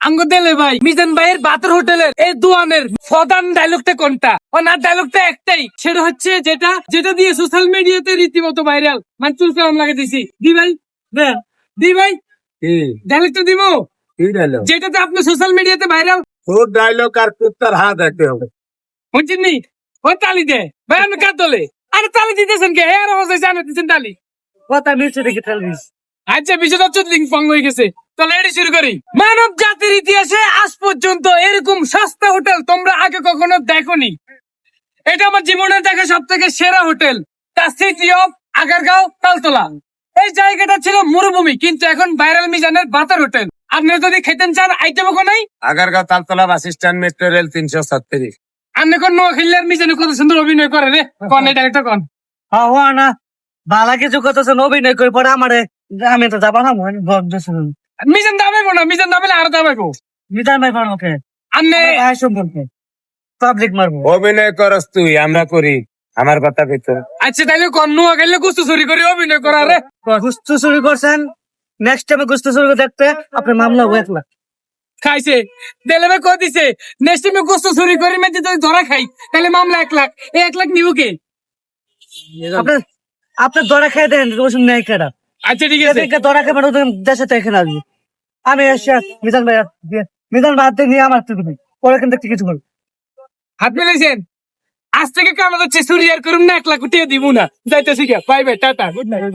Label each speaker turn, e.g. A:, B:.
A: আঙ্গ দেলে ভাই মিজান ভাইয়ের বাতের হোটেলের এই দোয়ানের প্রধান ডায়লগটা কোনটা? ওনার ডায়লগটা একটাই, সেটা হচ্ছে যেটা দিয়ে সোশ্যাল মিডিয়াতে রীতিমতো ভাইরাল, মানে চুল কেমন লাগে দিছি। দি ভাই, দি ভাই, ডায়লগটা দিব যেটাতে আপনি সোশ্যাল মিডিয়াতে ভাইরাল।
B: তোর ডায়লগ আর কুত্তার হাত দেখতে হবে।
A: বুঝছেন নি? ওই তালি দে ভাই, আপনি কার দলে? আরে তালি দিতেছেন কে? এর অবস্থায় জানো দিচ্ছেন তালি।
C: কথা মিলছে দেখে তালবিস।
A: আচ্ছা, বিষয়টা চুদলিং ফং হয়ে গেছে। তাহলে এটি শুরু করি। মানব জাতির ইতিহাসে আজ পর্যন্ত এরকম সস্তা হোটেল তোমরা আগে কখনো দেখোনি। এটা আমার জীবনে দেখা সব থেকে সেরা hotel, the city of Agargaon Taltala. এই জায়গাটা ছিল মরুভূমি, কিন্তু এখন ভাইরাল মিজানের বাতার হোটেল। আপনি যদি খেতেন চান আইটেম নাই।
B: Agargaon Taltala bus stand, metro rail 337।
A: আপনি কোন নোয়াখালীর মিজানে কত সুন্দর অভিনয় করে রে। কন এটা একটা কন।
C: হওয়া না বালা কিছু করতেছেন, অভিনয় করে পরে আমারে আমি তো যাবো না।
A: মিজান দাবাইবো না, মিজান দাবাইলে আর দাবাইবো।
C: মিটার মাই পারো ওকে
A: আপনি
C: ভাই সম্পর্কে পাবলিক মারবো।
B: অভিনয় করস তুই, আমরা করি। আমার কথা পেতো।
A: আচ্ছা তাইলে কন নোয়াখালীলে গুস্তু চুরি করে অভিনয় করা রে।
C: গুস্তু চুরি করছেন, নেক্সট টাইমে গুস্তু চুরি দেখতে আপনি মামলা হবো 1 লাখ।
A: খাইছে দেলেবে কো দিছে নেক্সট টাইমে গোস্ত চুরি করে মেজে যদি ধরা খাই তাহলে মামলা 1 লাখ। এই 1 লাখ নিব কে?
C: আপনার আপনার দরা খেয়ে দেন ওষুধ নেই কেটা।
A: আচ্ছা ঠিক আছে,
C: এদিকে দরা খেয়ে মানে দেশে তো এখানে আসবে। আমি এসে মিজান ভাই মিজান ভাই হাতে নিয়ে আমার তুমি পরে কিন্তু কিছু বল।
A: হাত মিলাইছেন। আজ থেকে কাম হচ্ছে চুরি আর করুন না, 1 লাখ উঠিয়ে দিব না। যাইতেছি গিয়া, bye bye, tata, good night.